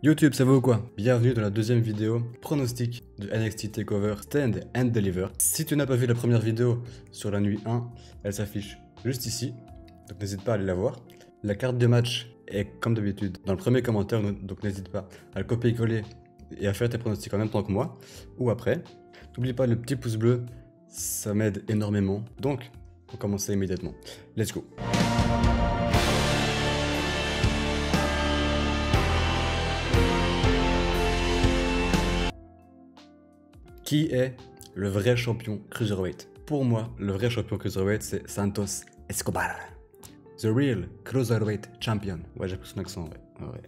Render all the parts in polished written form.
YouTube, ça va ou quoi? Bienvenue dans la deuxième vidéo pronostic de NXT TakeOver Stand and Deliver. Si tu n'as pas vu la première vidéo sur la nuit 1, elle s'affiche juste ici, donc n'hésite pas à aller la voir. La carte de match est comme d'habitude dans le premier commentaire, donc n'hésite pas à le copier-coller et à faire tes pronostics en même temps que moi, ou après. N'oublie pas le petit pouce bleu, ça m'aide énormément, donc on va commencer immédiatement. Let's go! Qui est le vrai champion Cruiserweight? Pour moi, le vrai champion Cruiserweight, c'est Santos Escobar. The real Cruiserweight champion. Ouais, j'ai pris son accent, ouais.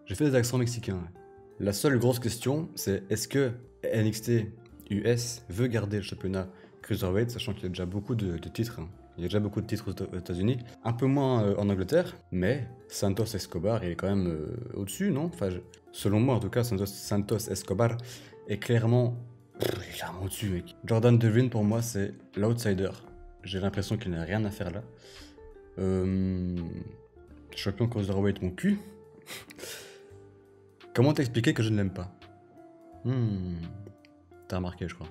J'ai fait des accents mexicains, ouais. La seule grosse question, c'est est-ce que NXT US veut garder le championnat Cruiserweight, sachant qu'il y a déjà beaucoup de titres, hein. Il y a déjà beaucoup de titres aux États-Unis, un peu moins en Angleterre, mais Santos Escobar, il est quand même au-dessus, non? Enfin, selon moi, en tout cas, Santos Escobar est clairement au-dessus, mec. Jordan Devlin, pour moi, c'est l'outsider. J'ai l'impression qu'il n'a rien à faire là. Champion Cruiserweight, mon cul. Comment t'expliquer que je ne l'aime pas? T'as remarqué, je crois.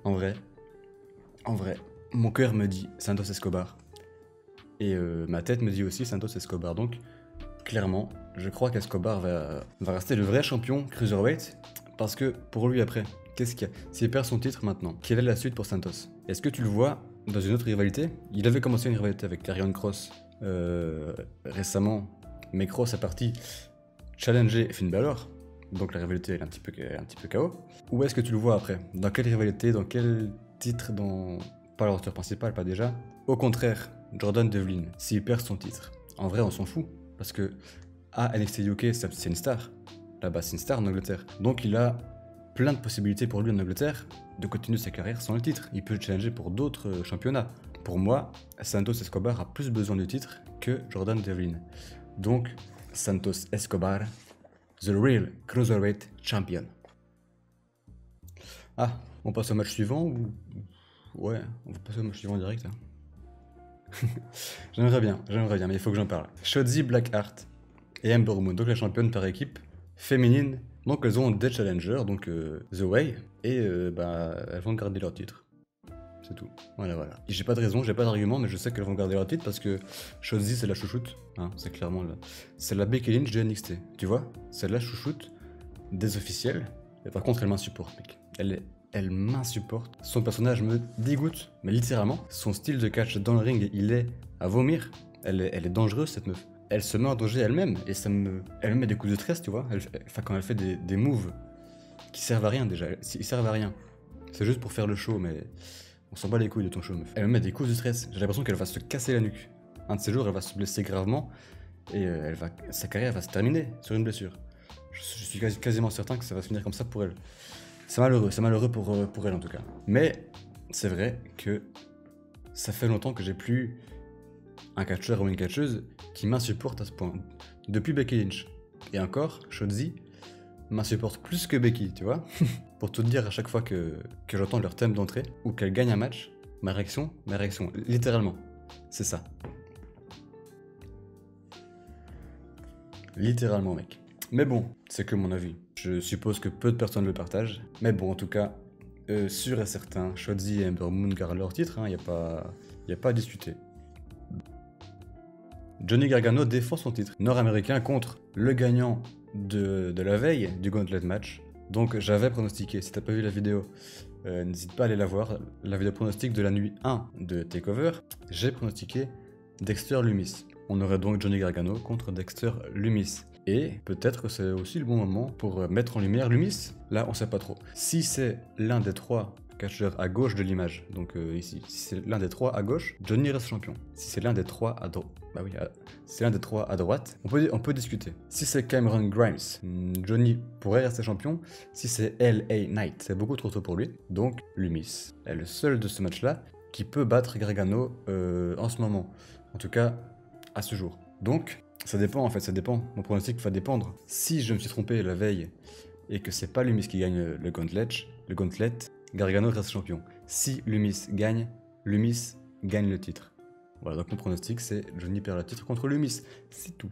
En vrai, mon cœur me dit Santos Escobar. Et ma tête me dit aussi Santos Escobar. Donc, clairement, je crois qu'Escobar va rester le vrai champion Cruiserweight. Parce que pour lui, après, qu'est-ce qu'il y a? S'il perd son titre maintenant, quelle est la suite pour Santos? Est-ce que tu le vois dans une autre rivalité? Il avait commencé une rivalité avec Karrion Kross récemment, mais Kross est parti challenger Finn Balor. Donc la rivalité est un petit peu KO. Où est-ce que tu le vois après? Dans quelle rivalité? Dans quel titre? Pas le roster principal, pas déjà. Au contraire, Jordan Devlin, s'il perd son titre, en vrai on s'en fout. Parce que à NXT UK, c'est une star. Là-bas, c'est une star en Angleterre. Donc il a plein de possibilités pour lui en Angleterre de continuer sa carrière sans le titre. Il peut challenger pour d'autres championnats. Pour moi, Santos Escobar a plus besoin du titre que Jordan Devlin. Donc, Santos Escobar, the real Cruiserweight champion. Ah, on passe au match suivant ou... Ouais, on va passer au match suivant direct. Hein. J'aimerais bien, mais il faut que j'en parle. Shotzi Blackheart et Ember Moon, donc les championnes par équipe féminine. Donc elles ont des challengers, donc The Way, et elles vont garder leur titre. C'est tout. Voilà. Et j'ai pas de raison, j'ai pas d'argument, mais je sais qu'elles vont garder leur titre parce que Shotzi c'est la chouchoute, hein, c'est clairement c'est la Becky Lynch de NXT, tu vois? C'est la chouchoute des officiels. Et par contre elle m'insupporte, mec. Elle m'insupporte. Son personnage me dégoûte, mais littéralement. Son style de catch dans le ring, il est à vomir. Elle est dangereuse cette meuf. Elle se met en danger elle-même et elle me met des coups de stress, tu vois. Quand elle fait des moves qui servent à rien déjà, ils servent à rien. C'est juste pour faire le show, mais on s'en bat les couilles de ton show, meuf. Elle me met des coups de stress. J'ai l'impression qu'elle va se casser la nuque. Un de ces jours, elle va se blesser gravement et sa carrière va se terminer sur une blessure. Je suis quasiment certain que ça va se finir comme ça pour elle. C'est malheureux pour elle en tout cas. Mais c'est vrai que ça fait longtemps que j'ai plus un catcheur ou une catcheuse qui m'insupporte à ce point. Depuis Becky Lynch. Et encore, Shotzi m'insupporte plus que Becky, tu vois. Pour tout te dire, à chaque fois que j'entends leur thème d'entrée ou qu'elle gagne un match, ma réaction, littéralement, c'est ça. Littéralement, mec. Mais bon, c'est que mon avis. Je suppose que peu de personnes le partagent. Mais bon, en tout cas, sûr et certain, Shotzi et Ember Moon gardent leur titre, hein, y a pas à discuter. Johnny Gargano défend son titre nord-américain contre le gagnant de la veille du Gauntlet match. Donc j'avais pronostiqué, si t'as pas vu la vidéo, n'hésite pas à aller la voir, la vidéo pronostic de la nuit 1 de TakeOver, j'ai pronostiqué Dexter Lumis. On aurait donc Johnny Gargano contre Dexter Lumis. Et peut-être que c'est aussi le bon moment pour mettre en lumière Lumis. Là, on sait pas trop. Si c'est l'un des trois catcheurs à gauche de l'image, donc ici, si c'est l'un des trois à gauche, Johnny reste champion. Si c'est l'un des trois à droite, c'est l'un des trois à droite, on peut discuter. Si c'est Cameron Grimes, Johnny pourrait rester champion. Si c'est LA Knight, c'est beaucoup trop tôt pour lui. Donc Lumis est le seul de ce match-là qui peut battre Gargano en ce moment. En tout cas, à ce jour. Donc, ça dépend en fait, ça dépend. Mon pronostic va dépendre. Si je me suis trompé la veille et que c'est pas Lumis qui gagne le Gauntlet, Gargano reste champion. Si Lumis gagne le titre. Voilà, donc mon pronostic c'est Johnny perd le titre contre Lumis. C'est tout.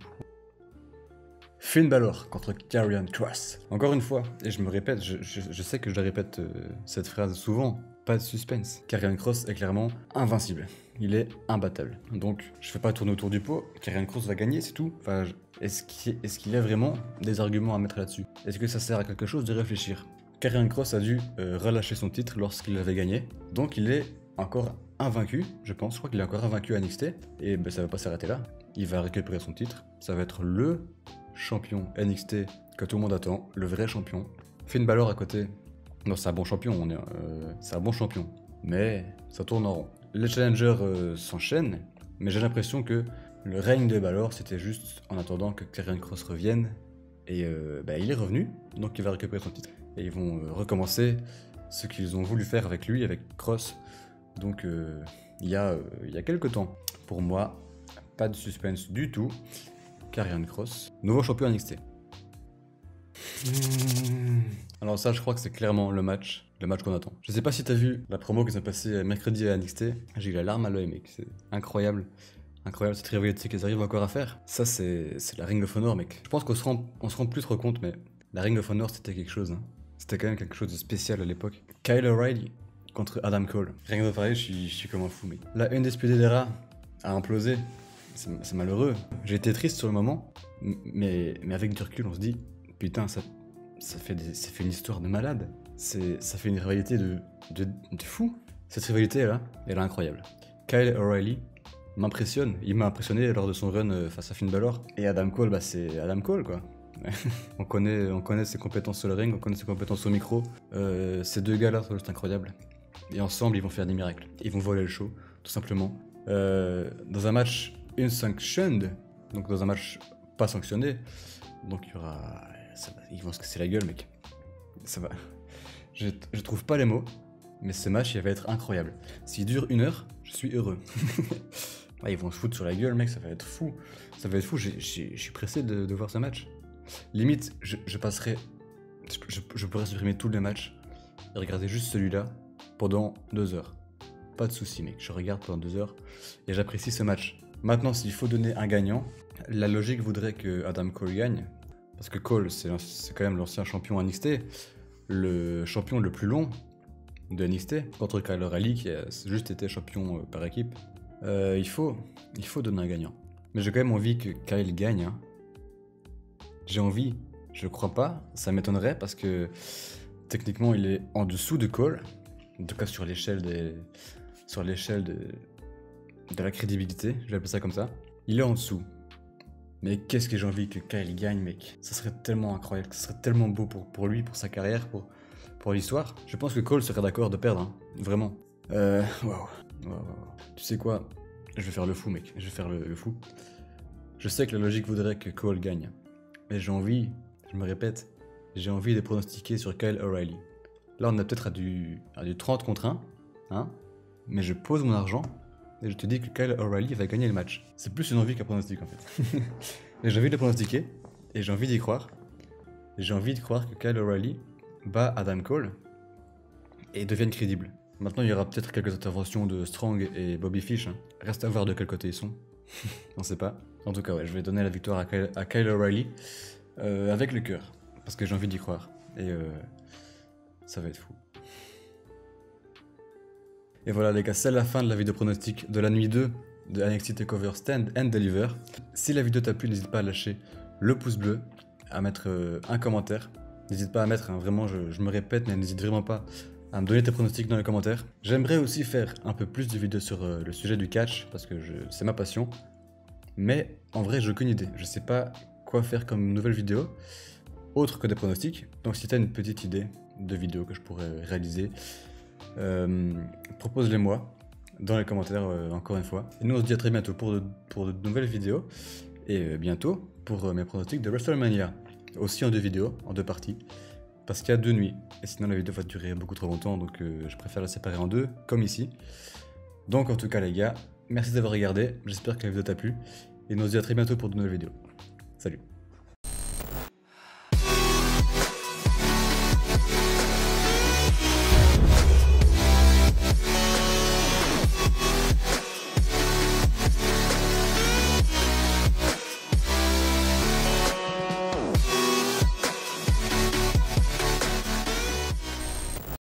Finn Balor contre Karrion Kross. Encore une fois, et je me répète, je sais que je répète cette phrase souvent, pas de suspense. Karrion Kross est clairement invincible. Il est imbattable. Donc, je fais pas tourner autour du pot. Karrion Kross va gagner, c'est tout. Enfin, est-ce qu'il y a vraiment des arguments à mettre là-dessus? Est-ce que ça sert à quelque chose de réfléchir? Karrion Kross a dû relâcher son titre lorsqu'il avait gagné. Donc, il est encore invaincu, je pense. Je crois qu'il est encore invaincu à NXT. Et ben, ça va pas s'arrêter là. Il va récupérer son titre. Ça va être le champion NXT que tout le monde attend. Le vrai champion. Finn Balor à côté. Non, c'est un bon champion. C'est un bon champion. Mais ça tourne en rond. Les challengers s'enchaînent. Mais j'ai l'impression que le règne de Balor, c'était juste en attendant que Karrion Kross revienne. Et bah, il est revenu. Donc il va récupérer son titre. Et ils vont recommencer ce qu'ils ont voulu faire avec lui, avec Kross. Donc il y a quelques temps. Pour moi, pas de suspense du tout. Karrion Kross, nouveau champion NXT. Alors ça, je crois que c'est clairement le match qu'on attend. Je sais pas si t'as vu la promo qu'ils ont passée mercredi à NXT. J'ai eu la larme à l'œil, mec. C'est incroyable. Incroyable cette rivalité qu'ils arrivent encore à faire. Ça, c'est la Ring of Honor, mec. Je pense qu'on se rend plus trop compte, mais la Ring of Honor, c'était quelque chose. Hein. C'était quand même quelque chose de spécial à l'époque. Kyle O'Reilly contre Adam Cole. Rien que de parler, je suis comme un fou, mec. La Undisputed Era a implosé. C'est malheureux. J'ai été triste sur le moment, mais avec du recul, on se dit, putain, ça fait une histoire de malade. Ça fait une rivalité de fou. Cette rivalité là, elle est incroyable. Kyle O'Reilly m'impressionne. Il m'a impressionné lors de son run face à Finn Balor. Et Adam Cole, bah c'est Adam Cole quoi. on connaît ses compétences sur le ring, on connaît ses compétences au micro. Ces deux gars là sont juste incroyables. Et ensemble, ils vont faire des miracles. Ils vont voler le show, tout simplement. Dans un match unsanctioned, donc dans un match pas sanctionné, donc il y aura... ils vont se casser la gueule, mec. Ça va. Je trouve pas les mots, mais ce match, il va être incroyable. S'il dure 1 heure, je suis heureux. Ouais, ils vont se foutre sur la gueule, mec, ça va être fou. Ça va être fou, je suis pressé de voir ce match. Limite, je passerai... Je pourrais supprimer tous les matchs et regarder juste celui-là pendant 2 heures. Pas de soucis, mec, je regarde pendant 2 heures et j'apprécie ce match. Maintenant, s'il faut donner un gagnant, la logique voudrait que Adam Cole gagne. Parce que Cole, c'est quand même l'ancien champion NXT, le champion le plus long de NXT, contre Kyle O'Reilly qui a juste été champion par équipe. Il faut donner un gagnant. Mais j'ai quand même envie que Kyle gagne. Hein. J'ai envie, je crois pas, ça m'étonnerait parce que techniquement il est en dessous de Cole, en tout cas sur l'échelle de la crédibilité, je vais appeler ça comme ça. Il est en dessous. Mais qu'est-ce que j'ai envie que Kyle gagne, mec. Ça serait tellement incroyable, ça serait tellement beau pour lui, pour sa carrière, pour l'histoire. Je pense que Cole serait d'accord de perdre, hein. Vraiment. Waouh. Tu sais quoi? Je vais faire le fou, mec. Je vais faire le fou. Je sais que la logique voudrait que Cole gagne. Mais j'ai envie, je me répète, j'ai envie de pronostiquer sur Kyle O'Reilly. Là, on est peut-être à du 30 contre 1, hein. Mais je pose mon argent et je te dis que Kyle O'Reilly va gagner le match. C'est plus une envie qu'un pronostic en fait. Et j'ai envie de le pronostiquer et j'ai envie d'y croire. Et j'ai envie de croire que Kyle O'Reilly bat Adam Cole et devienne crédible. Maintenant, il y aura peut-être quelques interventions de Strong et Bobby Fish. Hein. Reste à voir de quel côté ils sont. On sait pas. En tout cas, ouais, je vais donner la victoire à Kyle O'Reilly avec le cœur. Parce que j'ai envie d'y croire. Et ça va être fou. Et voilà les gars, c'est la fin de la vidéo pronostic de la nuit 2 de NXT TakeOver Stand and Deliver. Si la vidéo t'a plu, n'hésite pas à lâcher le pouce bleu, à mettre un commentaire. N'hésite pas à mettre, hein, vraiment, je me répète, mais n'hésite vraiment pas à me donner tes pronostics dans les commentaires. J'aimerais aussi faire un peu plus de vidéos sur le sujet du catch, parce que c'est ma passion. Mais en vrai, j'ai aucune idée. Je sais pas quoi faire comme nouvelle vidéo, autre que des pronostics. Donc si t'as une petite idée de vidéo que je pourrais réaliser, propose-les-moi dans les commentaires encore une fois. Et nous on se dit à très bientôt pour de nouvelles vidéos et bientôt pour mes pronostics de WrestleMania. Aussi en 2 vidéos, en 2 parties. Parce qu'il y a 2 nuits. Et sinon la vidéo va durer beaucoup trop longtemps donc je préfère la séparer en 2 comme ici. Donc en tout cas les gars, merci d'avoir regardé. J'espère que la vidéo t'a plu. Et nous on se dit à très bientôt pour de nouvelles vidéos. Salut.